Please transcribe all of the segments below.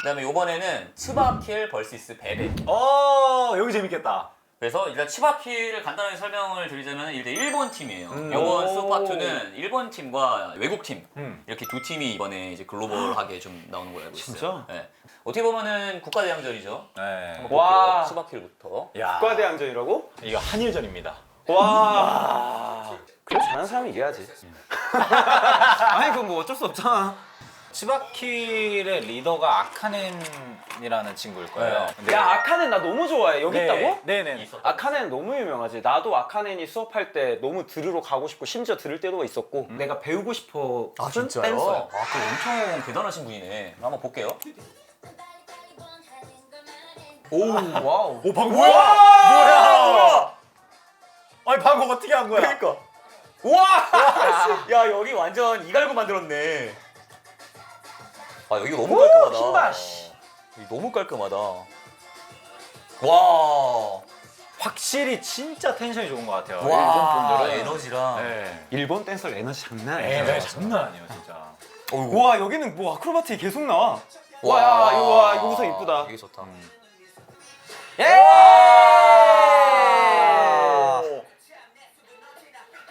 그다음에 이번에는 츠바킬 vs 베베. 여기 재밌겠다. 그래서 일단 츠바키를 간단하게 설명을 드리자면 일단 일본 팀이에요. 이번 스파2는 일본 팀과 외국 팀 이렇게 두 팀이 이번에 이제 글로벌하게 좀 나오는 걸로 알고 있어요. 진짜? 네. 어떻게 보면은 국가대항전이죠. 네. 한번 와. 볼게요. 츠바킬부터. 야, 국가대항전이라고? 이거 한일전입니다. 와. 그래 잘하는 사람이 이겨야지. 아니 그건 뭐 어쩔 수 없잖아. 츠바킬의 리더가 아카넨이라는 친구일 거예요. 근데 야 아카넨 나 너무 좋아해. 여기 있다고? 네네. 아카넨 너무 유명하지. 나도 아카넨이 수업할 때 너무 들으러 가고 싶고 심지어 들을 때도 있었고 내가 배우고 싶어. 댄서야. 아, 그 엄청 대단하신 분이네. 한번 볼게요. 오 와우. 오 방금 뭐야? 아니 방금 어떻게 한 거야? 그러니까. 와! 야, 여기 완전 이갈고 만들었네. 아, 여기 너무 깔끔하다. 신발, 씨. 여기 너무 깔끔하다. 와. 확실히 진짜 텐션이 좋은 것 같아요. 와, 일본 분들은 에너지랑. 네. 일본 댄서 에너지 장난 아니야. 네, 장난 아니에요 진짜. 어이구. 와 여기는 뭐 아크로바틱이 계속 나와. 와 이거 우선 이쁘다. 되게 좋다. 예!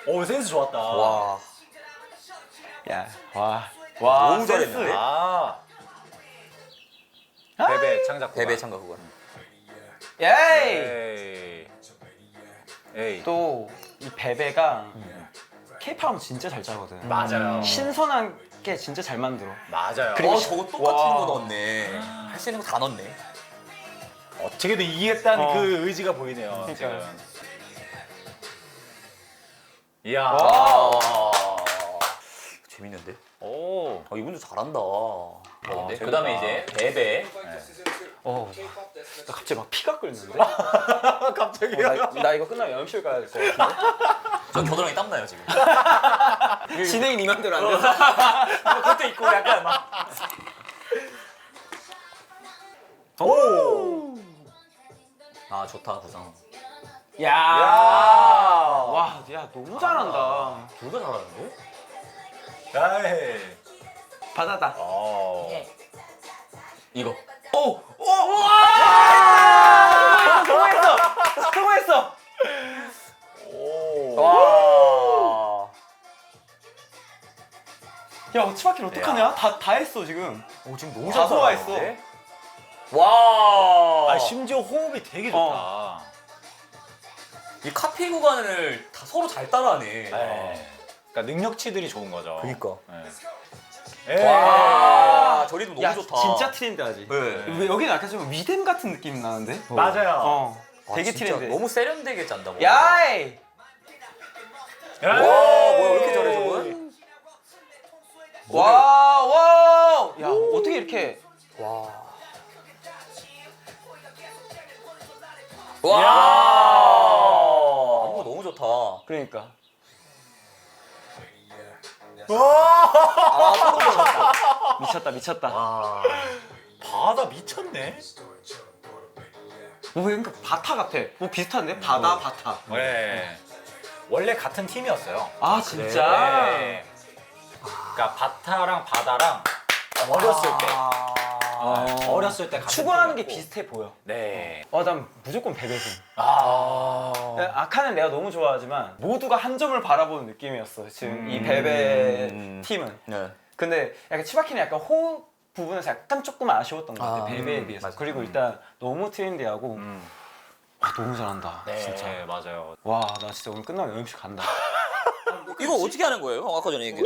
오 센스 좋았다. 와. 야, 와, 너무 잘했는데? 아. 베베 창작. 베베 참가 그거. 예이! 에이. 또 이 베베가 케이팝 진짜 잘 짜거든. 맞아요. 신선한 게 진짜 잘 만들어. 맞아요. 그리고 저거 똑같은 와. 거 넣었네. 할 수 있는 거 다 넣었네. 어떻게든 이기겠다는 어. 그 의지가 보이네요. 그러니까요. 지금. 이야. 와. 재밌는데? 오. 이분도 잘한다. 재밌다. 그 다음에 이제 베베. 나 갑자기 막 피가 끓는데? 갑자기. 나 이거 끝나면 연습실 가야 될 것 같은데? 전 겨드랑이 땀나요 지금. 진행이 니 맘대로 안 돼. 그것도 있고 약간 막. 오! 아 좋다 구성. 야! 야. 와, 야, 너무 잘한다. 둘 다 잘하는데? 야이. 바다다. 이거. 오! 오! 와! 성공했어! 성공했어! 오. 와. 야, 치바킬 어떡하냐? 다 했어, 지금. 오 지금 너무 다 잘 소화했어. 따라하는데? 와. 아 심지어 호흡이 되게 좋다. 이 카피 구간을 다 서로 잘 따라하네. 네. 그러니까 능력치들이 좋은 거죠. 그니까. 네. 와. 저 리듬 너무 야, 좋다. 진짜 트렌드하지. 네. 왜 여기는 약간 좀 위뎀 같은 느낌 나는데? 맞아요. 되게 진짜 트렌드. 너무 세련되게 짠다. 뭐. 야이! 와 뭐야 왜 이렇게 잘해 저분? 와! 야, 어떻게 이렇게 와. 야. 안무 너무 좋다. 그러니까. 아 소름 돋았다. 미쳤다, 미쳤다. 와. 바다 미쳤네. 뭐 그러니까 바타 같아. 뭐 비슷한데? 바다, 바타. 네. 원래 같은 팀이었어요. 아, 진짜? 네. 그러니까 바타랑 바다랑 어렸을 때. 어렸을 때 같은 추구하는 게 팀이었고. 비슷해 보여. 네. 난 무조건 베베승. 아. 아카는 내가 너무 좋아하지만 모두가 한 점을 바라보는 느낌이었어. 지금 이 베베 팀은. 네. 근데 약간 치바키는 약간 호흡 부분에서 약간 조금 아쉬웠던 것 같아. 베베에 비해서. 맞아. 그리고 일단 너무 트렌디하고 너무 잘한다. 네, 진짜. 맞아요. 와, 나 진짜 오늘 끝나면 연습실 간다. 이거 어떻게 하는 거예요? 아까 전에 이거.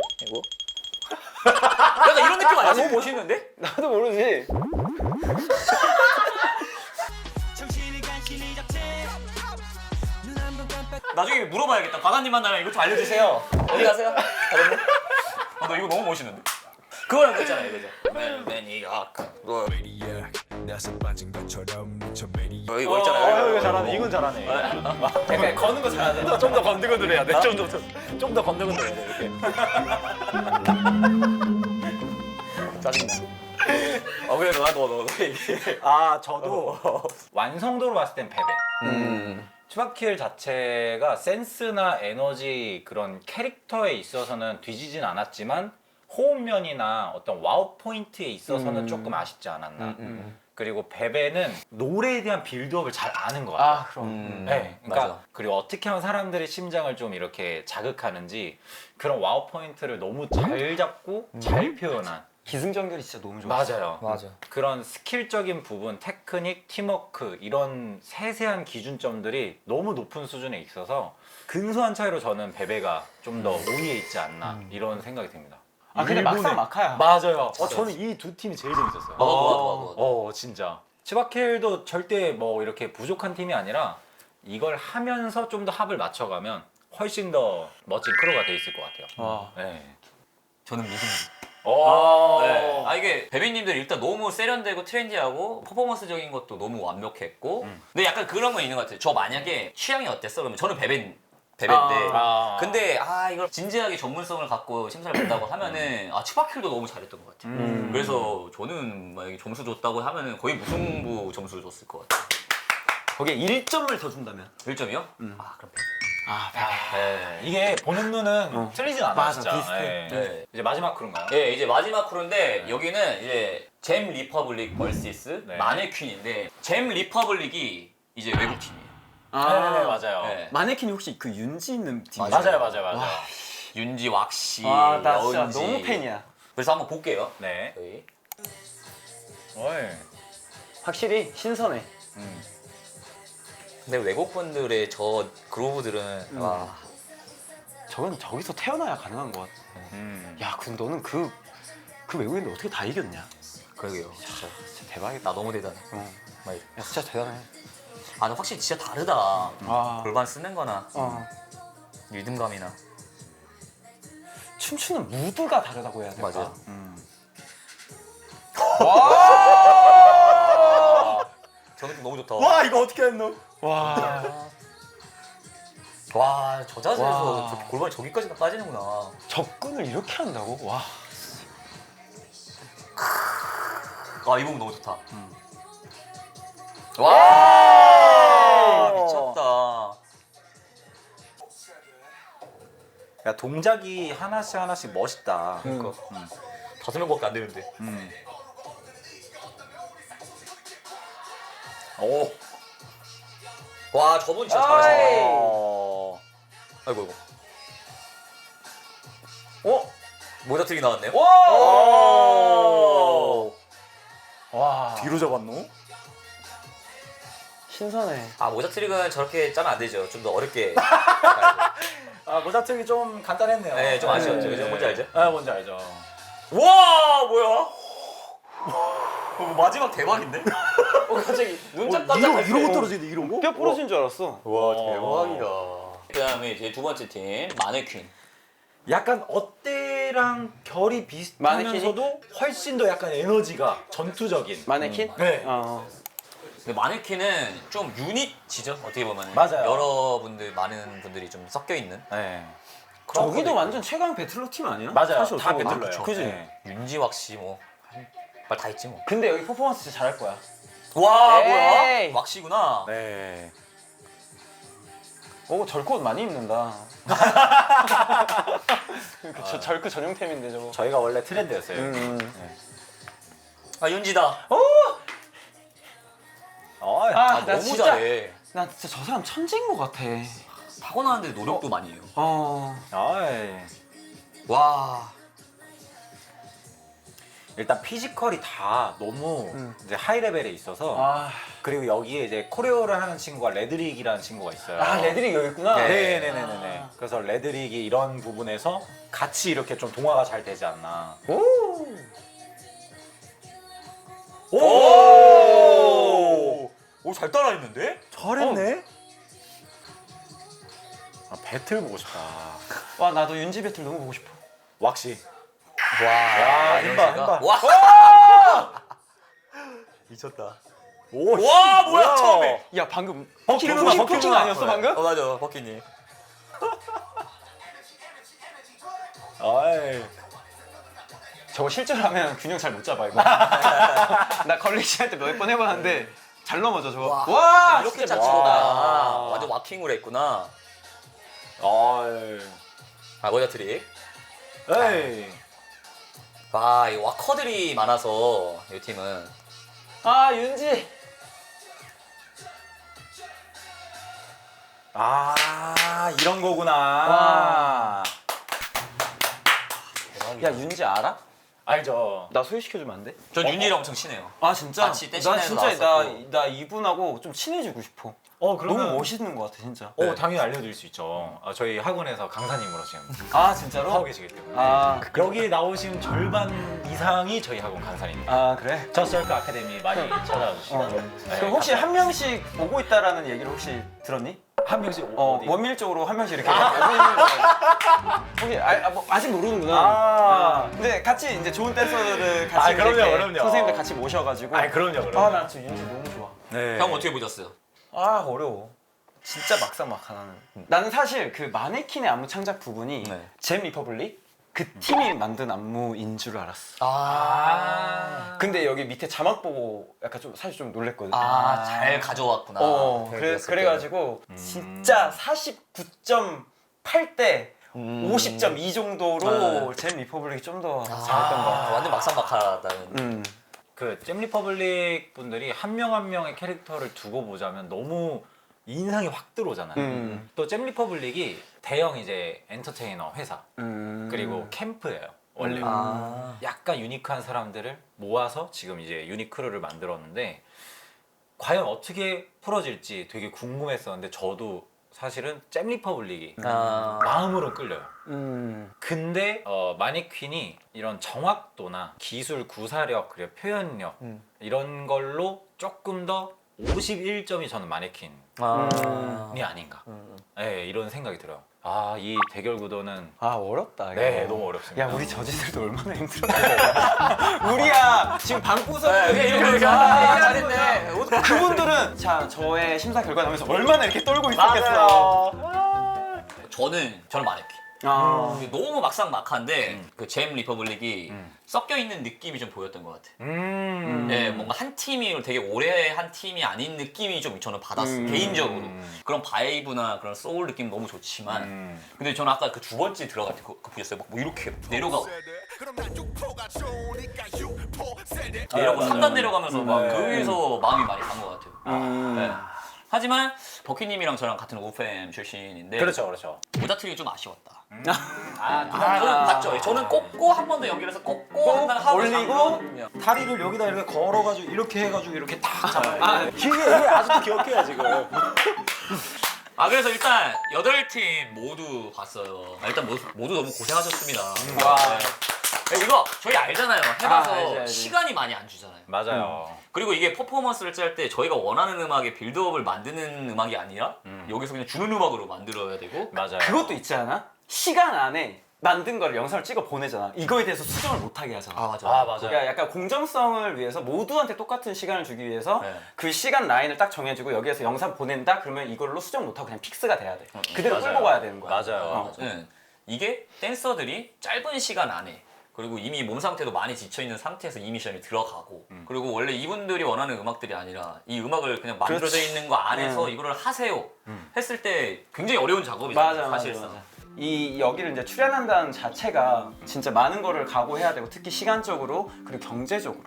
약간 이런 느낌 아니야? 너무 멋있는데? 나도 모르지. 나중에 물어봐야겠다. 바다님 만나면 이거 좀 알려주세요. 어디 가세요? 바다님? 너 이거 너무 멋있는데? 그거랑 거 있잖아요, 그죠? 매니악. 나서 빠진 것처럼 미쳐 매니 이거 있잖아요. 이거 잘하네. 이건 잘하네. 약간 거는 거 잘하네. 좀 더 건드건들 해야 돼. 좀 더 건드건들 해야 돼. 이렇게. 짜증나. 그래도 너 얘기해. 아 저도 완성도로 봤을 땐 베베. 음. 츠바킬 자체가 센스나 에너지 그런 캐릭터에 있어서는 뒤지진 않았지만 호흡면이나 어떤 와우 포인트에 있어서는 조금 아쉽지 않았나. 그리고 베베는 노래에 대한 빌드업을 잘 아는 것 같아요. 그럼. 네, 그러니까 맞아. 그리고 어떻게 하면 사람들의 심장을 좀 이렇게 자극하는지 그런 와우 포인트를 너무 잘 잡고 잘 표현한. 기승전결이 진짜 너무 좋아. 맞아요. 맞아. 그런 스킬적인 부분, 테크닉, 팀워크 이런 세세한 기준점들이 너무 높은 수준에 있어서 근소한 차이로 저는 베베가 좀 더 우위에 있지 않나 이런 생각이 듭니다. 근데 막상 막하야. 맞아요. 저는 이 두 팀이 제일 재밌었어요. 맞아. 진짜. 치바케일도 절대 뭐 이렇게 부족한 팀이 아니라 이걸 하면서 좀 더 합을 맞춰가면 훨씬 더 멋진 크루가 돼 있을 것 같아요. 네. 저는 무슨 오. 네. 이게 베비님들이 일단 너무 세련되고 트렌디하고 퍼포먼스적인 것도 너무 완벽했고 근데 약간 그런 건 있는 것 같아요. 저 만약에 취향이 어땠어? 그러면 저는 베베인데 근데 이걸 진지하게 전문성을 갖고 심사를 본다고 하면은 치바킬도 너무 잘했던 것 같아요. 그래서 저는 만약에 점수 줬다고 하면은 거의 무승부 점수 줬을 것 같아요. 거기에 1점을 더 준다면. 1점이요? 그럼 네. 이게 보는 눈은 틀리진 않아요. 맞아, 진짜. 비슷해. 네. 네. 이제 마지막 크루인가요? 예, 이제 마지막 크루인데 여기는 이제 잼 리퍼블릭 vs 네. 마네퀸인데 잼 리퍼블릭이 이제 외국 팀이에요. 네, 맞아요. 네. 마네킹이 혹시 그 윤지 있는 팀? 맞아요. 윤지, 왁시, 나 진짜 여은지. 너무 팬이야. 그래서 한번 볼게요. 네. 저희. 어이. 확실히 신선해. 근데 외국 분들의 저 그루브들은 와. 저건 저기서 태어나야 가능한 것 같아. 야, 근데 너는 그 외국인들 어떻게 다 이겼냐? 그러게요. 진짜 진짜 대박이다. 나 너무 대단해. 막 이래. 야, 진짜 대단해. 근데 확실히 진짜 다르다. 골반 쓰는 거나 리듬감이나. 춤추는 무드가 다르다고 해야 될까? 맞아요. 저 느낌 너무 좋다. 와, 이거 어떻게 했노? 와. 와, 저 자세에서 와. 저렇게 골반이 저기까지 빠지는구나. 접근을 이렇게 한다고? 와. 이 부분 너무 좋다. 와, 미쳤다. 야, 동작이 하나씩 멋있다. 그러니까 5명밖에 안 되는데. 오. 와, 저분 진짜 잘하시네. 아이고. 모자 트릭 나왔네요. 와. 뒤로 잡았노? 신선해. 모자 트릭은 저렇게 짜면 안 되죠. 좀 더 어렵게. 모자 트릭이 좀 간단했네요. 네, 좀 아쉬웠죠. 그죠? 뭔지 알죠? 뭔지 알죠. 와, 뭐야? 마지막 대박인데? 갑자기 눈짝 깜짝 이러고 떨어지네, 이러고? 뼈 부러진 줄 알았어. 와, 대박이다. 그다음에 이제 두 번째 팀 마네퀸. 약간 어때랑 결이 비슷하면서도 훨씬 더 약간 에너지가 전투적인. 마네킹? 네. 근데 마네퀸은 좀 유닛이죠. 어떻게 보면 맞아요. 여러분들 많은 분들이 좀 섞여 있는. 네. 저기도 완전 최강 배틀러 팀 아니야? 맞아요. 사실 다 어떻게 보면. 배틀러예요. 그지? 네. 윤지왁 씨 뭐. 말 다 했지 뭐. 근데 여기 퍼포먼스 진짜 잘할 거야. 와, 에이. 뭐야? 왁씨구나. 네. 절코 많이 입는다. 저 절코 전용템인데 저거. 저희가 원래 트렌드였어요. 윤지다. 나 너무 진짜- 잘해. 나 진짜 저 사람 천재인 것 같아. 타고나는데 노력도 많이 해요. 아이. 와. 일단 피지컬이 다 너무 이제 하이 레벨에 있어서 그리고 여기에 이제 코레오를 하는 친구가 레드릭이라는 친구가 있어요. 레드릭 여기 있구나. 네네네네. 그래서 레드릭이 이런 부분에서 같이 이렇게 좀 동화가 잘 되지 않나. 오, 잘 따라했는데? 잘했네. 배틀 보고 싶다. 와, 나도 윤지 배틀 너무 보고 싶어. 왁시. 와, 힘봐. 와, 미쳤다. 와, 뭐야, 처음에. 야, 방금 버킷 버킷 누나, 버킷 누나. 아니었어 방금? 맞아, 버킷님. 아이. 저거 실제로 하면 균형 잘 못 잡아 이거. 나 걸리지 할 때 몇 번 해봤는데 잘 넘어져 저거. 와, 이렇게 진짜 짰구나. 완전 와킹으로 했구나. 아이. 모자 트릭. 에이. 와, 이 와커들이 많아서 이 팀은. 아 윤지. 아 이런 거구나. 와. 야 윤지 알아? 알죠. 나 소개시켜주면 안 돼? 전 윤이랑 엄청 친해요. 아 진짜? 같이 나 댄싱에도 진짜 나왔었고. 나 이분하고 좀 친해지고 싶어. 그러면 너무 멋있는 것 같아 진짜. 당연히 알려드릴 수 있죠. 저희 학원에서 강사님으로 지금 아 진짜로? 하고 계시기 때문에 아, 여기 나오신 절반 이상이 저희 학원 강사님입니다. 아 그래? 저썰크 아카데미 많이 찾아와 주시고 그럼 혹시 한 명씩 오고 있다라는 얘기를 혹시 들었니? 한 명씩 어디? 원밀적으로 한 명씩 이렇게 오고 있는 거 혹시 뭐, 아직 모르는구나. 근데 같이 이제 좋은 댄서들을 같이 그럼요, 이렇게 그럼요. 선생님들 같이 모셔가지고. 그럼요. 아, 나 진짜 윤지 너무 좋아. 네. 형 어떻게 보셨어요? 아 어려워. 진짜 막상막하 나는. 나는 사실 그 마네킹의 안무 창작 부분이 네. 잼 리퍼블릭 그 팀이 만든 안무인 줄 알았어. 근데 여기 밑에 자막 보고 약간 좀 사실 좀 놀랬거든. 잘 가져왔구나. 그래가지고 진짜 49.8대 50.2 정도로 잼 리퍼블릭이 좀 더 잘했던 것 같아. 완전 막상막하다는. 그 잼리퍼블릭 분들이 한 명 한 명의 캐릭터를 두고 보자면 너무 인상이 확 들어오잖아요. 또 잼리퍼블릭이 대형 이제 엔터테이너 회사 그리고 캠프예요. 원래 약간 유니크한 사람들을 모아서 지금 이제 유니크루를 만들었는데 과연 어떻게 풀어질지 되게 궁금했었는데 저도 사실은 잼리퍼블릭이 마음으로 끌려요. 근데 마네퀸이 이런 정확도나 기술 구사력 그리고 표현력 이런 걸로 조금 더 51점이 저는 마네퀸이 아닌가 네, 이런 생각이 들어요. 이 대결 구도는 어렵다. 이거. 네 너무 어렵습니다. 야 우리 저지들도 얼마나 힘들었는데. 우리야 지금 방구석 이렇게 잘했네. 그분들은 자 저의 심사 결과 나오면서 얼마나 이렇게 떨고 있었겠어. 저는 마네킹. 너무 막상막한데 그 잼 리퍼블릭이 섞여 있는 느낌이 좀 보였던 것 같아. 네, 뭔가 한 팀이 되게 오래 한 팀이 아닌 느낌이 좀 저는 받았어요. 개인적으로 그런 바이브나 그런 소울 느낌 너무 좋지만 근데 저는 아까 그 두 번째 들어갈 때 그거 보셨어요? 막 뭐 이렇게 내려가고 내려가고 3단 내려가면서 막 거기서 마음이 많이 간 것 같아요. 네. 하지만 버키님이랑 저랑 같은 오프엠 출신인데 그렇죠. 모자틀이 좀 아쉬웠다. 저는 봤죠. 저는 꼽고 한 번 더 연결해서 꼽고 한 번 하고 올리고 다리를 여기다 이렇게 걸어가지고 이렇게 해가지고 이렇게 딱 잡아요. 이게 아직도 기억해요 지금. 그래서 일단 8팀 모두 봤어요. 일단 모두 너무 고생하셨습니다. 네, 이거 저희 알잖아요. 해봐서 알지. 시간이 많이 안 주잖아요. 맞아요. 그리고 이게 퍼포먼스를 짤 때 저희가 원하는 음악의 빌드업을 만드는 음악이 아니라 여기서 그냥 주는 음악으로 만들어야 되고 맞아요. 그것도 있지 않아? 시간 안에 만든 거를 영상을 찍어 보내잖아. 이거에 대해서 수정을 못 하게 하잖아. 맞아. 맞아요. 그러니까 약간 공정성을 위해서 모두한테 똑같은 시간을 주기 위해서 네. 그 시간 라인을 딱 정해주고 여기에서 영상 보낸다? 그러면 이걸로 수정 못하고 그냥 픽스가 돼야 돼. 그대로 맞아요. 끌고 가야 되는 거야. 맞아요. 네. 이게 댄서들이 짧은 시간 안에 그리고 이미 몸 상태도 많이 지쳐있는 상태에서 이 미션이 들어가고 그리고 원래 이분들이 원하는 음악들이 아니라 이 음악을 그냥 만들어져 그렇지. 있는 거 안에서 이거를 하세요 했을 때 굉장히 어려운 작업이잖아요. 사실상. 이 여기를 이제 출연한다는 자체가 진짜 많은 거를 각오해야 되고 특히 시간적으로 그리고 경제적으로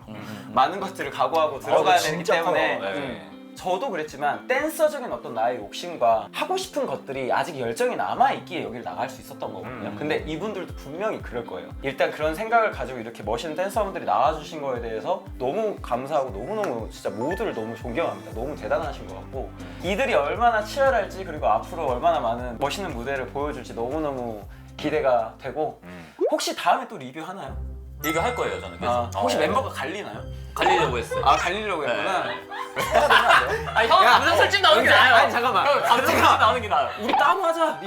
많은 것들을 각오하고 들어가야 되기 진짜 때문에 커요. 네. 저도 그랬지만 댄서적인 어떤 나의 욕심과 하고 싶은 것들이 아직 열정이 남아있기에 여기를 나갈 수 있었던 거거든요. 근데 이분들도 분명히 그럴 거예요. 일단 그런 생각을 가지고 이렇게 멋있는 댄서분들이 나와주신 거에 대해서 너무 감사하고 너무너무 진짜 모두를 너무 존경합니다. 너무 대단하신 것 같고 이들이 얼마나 치열할지 그리고 앞으로 얼마나 많은 멋있는 무대를 보여줄지 너무너무 기대가 되고 혹시 다음에 또 리뷰하나요? 리뷰할 거예요 저는 계속. 혹시 멤버가 갈리나요? 갈리려고 했어요. 갈리려고 했구나. 형 감정 설정 나오는 게 나아요. 아니 잠깐만. 형 감정 설정 나오는 게 나아요. 우리 따로 하자.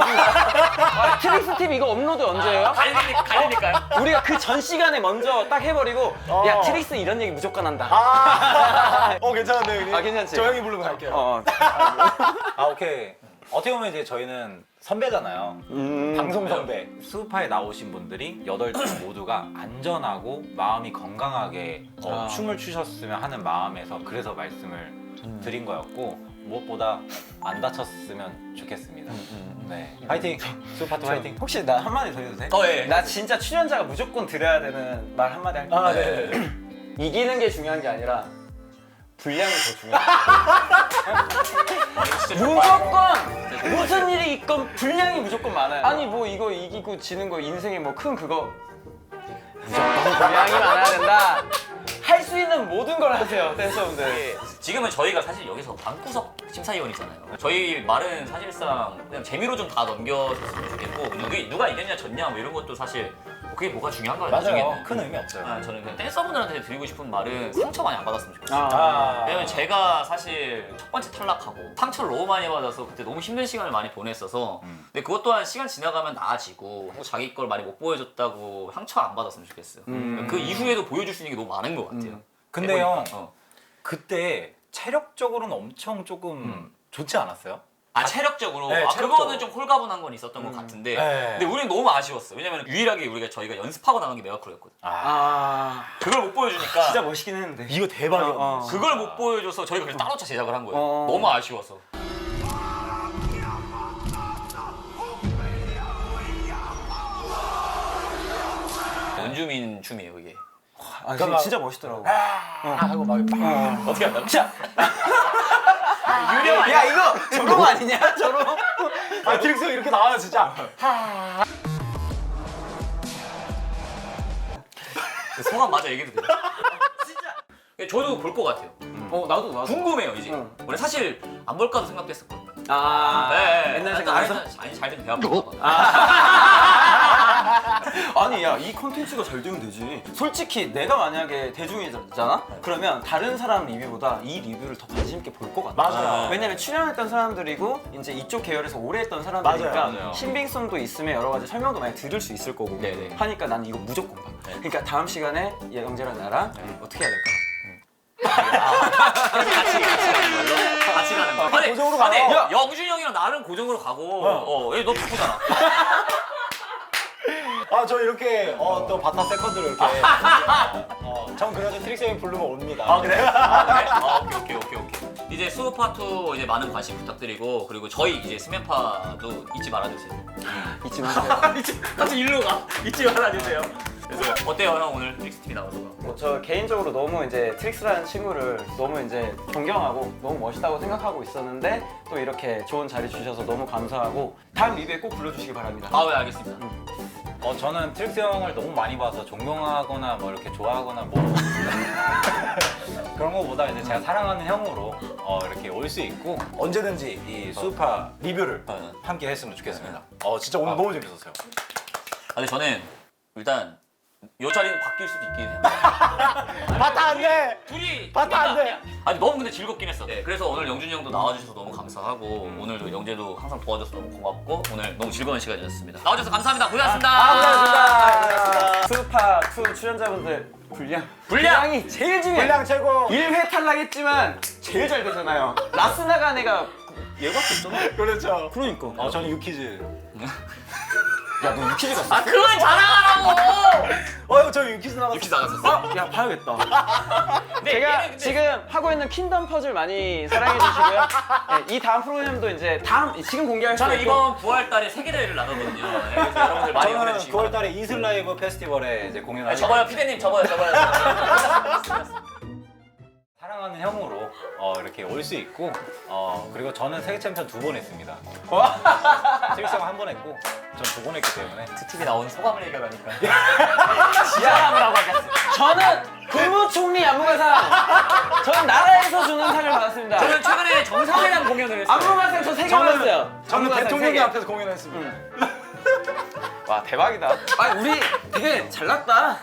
트릭스 TV 이거 업로드 언제예요? 갈리니까요. 우리가 그 전 시간에 먼저 딱 해버리고 야 트릭스 이런 얘기 무조건 한다. 괜찮은데 형님? 괜찮지? 저 형이 부르면 갈게요. 오케이. 어떻게 보면 이제 저희는 선배잖아요. 방송 선배. 수우파에 나오신 분들이 8팀 모두가 안전하고 마음이 건강하게 춤을 추셨으면 하는 마음에서 그래서 말씀을 드린 거였고 무엇보다 안 다쳤으면 좋겠습니다. 네, 파이팅! 수파트 파이팅! 혹시 나 한마디 더 해도 돼? 예. 나 진짜 출연자가 무조건 들어야 되는 말 한마디 할게. 아, 네. 이기는 게 중요한 게 아니라 분량이 더 중요해. 무조건 무슨 일이 있건 분량이 무조건 많아요. 아니 뭐 이거 이기고 지는 거 인생에 뭐 큰 그거 무조건 분량이 많아야 된다. 할 수 있는 모든 걸 하세요, 댄서분들. 지금은 저희가 사실 여기서 방구석 심사위원이잖아요. 저희 말은 사실상 그냥 재미로 좀 다 넘겨줬으면 좋겠고 누가 이겼냐 졌냐 뭐 이런 것도 사실 그게 뭐가 중요한 거예요. 맞아요. 나중에는. 큰 의미 없어요. 저는 그냥 댄서분들한테 드리고 싶은 말은 상처 많이 안 받았으면 좋겠어요. 아, 왜냐면 제가 사실 첫 번째 탈락하고 상처를 너무 많이 받아서 그때 너무 힘든 시간을 많이 보냈어서 근데 그것 또한 시간 지나가면 나아지고 자기 걸 많이 못 보여줬다고 상처 안 받았으면 좋겠어요. 그 이후에도 보여줄 수 있는 게 너무 많은 것 같아요. 근데 형 해보니까. 그때 체력적으로는 엄청 조금 좋지 않았어요? 체력적으로 네, 체력적으로. 그거는 좀 홀가분한 건 있었던 것 같은데 네. 근데 우리는 너무 아쉬웠어. 왜냐면 유일하게 저희가 연습하고 나간 게 메가크루였거든. 그걸 못 보여주니까 진짜 멋있긴 했는데. 이거 대박이었네. 그걸 못 보여줘서 저희가 그래서 따로차 제작을 한 거예요. 어. 너무 아쉬워서. 원주민 춤이에요 이게. 아, 그러니까 진짜 멋있더라고. 하고 막 어떻게 한다고? 유령 야 이거 저런 아니냐? 저런. 아, 트릭스 이렇게 나와요 진짜. 소감 마저 얘기해도 돼요? 진짜. 저도 볼 것 같아요. 나도. 궁금해요 이제. 응. 원래 사실 안 볼까도 생각도 했었거든요. 옛날 생각에서. 아니 잘되면 배 아프다. 아니 야 이 콘텐츠가 잘 되면 되지. 솔직히 내가 만약에 대중이잖아? 그러면 다른 사람 리뷰보다 이 리뷰를 더 관심 있게 볼 것 같아. 맞아요. 왜냐면 출연했던 사람들이고 이제 이쪽 계열에서 오래 했던 사람들이니까 맞아요. 신빙성도 있으면 여러 가지 설명도 많이 들을 수 있을 거고 네네. 하니까 난 이거 무조건 봐. 그러니까 다음 시간에 영재랑 나랑 어떻게 해야 될까? 같이 가는 거. 아니, 고정으로 아니, 가요. 영준이 형이랑 나는 고정으로 가고, 얘 너 바쁘잖아. 아, 저 이렇게 또 바타 세컨드로 이렇게. 전 그래도 트릭스 형이 부르면 옵니다. 아 그래? 오케이. 이제 수우파2 이제 많은 관심 부탁드리고 그리고 저희 이제 스맨파도 잊지 말아주세요. 잊지 마세요. 같이 일로 가. 잊지 말아주세요. 그래서 어때요 형 오늘 트릭스 TV 나와서? 저 개인적으로 너무 이제 트릭스라는 친구를 너무 이제 존경하고 너무 멋있다고 생각하고 있었는데 또 이렇게 좋은 자리 주셔서 너무 감사하고 다음 리뷰에 꼭 불러주시기 바랍니다. 네 알겠습니다. 저는 트릭스 형을 너무 많이 봐서 존경하거나 뭐 이렇게 좋아하거나 뭐 그런 거보다 이제 제가 사랑하는 형으로 이렇게 올 수 있고 언제든지 이 수우파 리뷰를 함께 했으면 좋겠습니다. 진짜 오늘 너무 재밌었어요. 근데 저는 일단 이 자리는 바뀔 수도 있긴 해요. 바타 안 돼! 둘이 바타 안 돼! 아니 너무 근데 즐겁긴 했어. 그래서 오늘 영준이 형도 나와주셔서 너무 감사하고 오늘도 영재도 항상 도와줘서 너무 고맙고 오늘 너무 즐거운 시간이었습니다. 나와주셔서 감사합니다. 고생하셨습니다. 수우파2 출연자분들 분량이 제일 중요해. 분량 최고! 1회 탈락했지만 제일 잘 되잖아요. 라스나간 애가 얘밖에 없잖아. 그렇죠. 그러니까. 저는 유키즈. 야 너 유키즈 갔어? 아 그만 자랑하라고. 저 유키즈 나갔어. 유키 나갔었어. 야 봐야겠다. 근데 제가 얘는 근데 지금 하고 있는 킹덤 퍼즐 많이 사랑해 주시고요. 이 다음 프로그램도 이제 지금 공개할 수 저는 있고 이번 9월달에 세계대회를 나가거든요. 그래서 여러분들 많이 저는 응원해주시기 바랍니다. 9월달에 이슬 라이브 페스티벌에 이제 공연을 접어요 피디님 접어요. 사랑하는 형으로 이렇게 올 수 있고 그리고 저는 세계 챔피언 2번 했습니다. 트릭스 형 1번 했고 전 2번 했기 때문에 TV 나온 소감을 얘기하니까. 지하함을 하고 하겠습니다. 저는 국무총리 안무가상. 저는 나라에서 주는 상을 받았습니다. 저는 최근에 정상회담 공연을 했어요. 안무가상 저 3개 받았어요. 저는 안무가상 대통령이 3개. 앞에서 공연했습니다. 와 대박이다. 아 우리 되게 잘났다.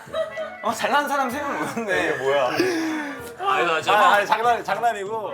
잘난 사람 생각 못했네. 뭐야? 그래서 저는 장난이고.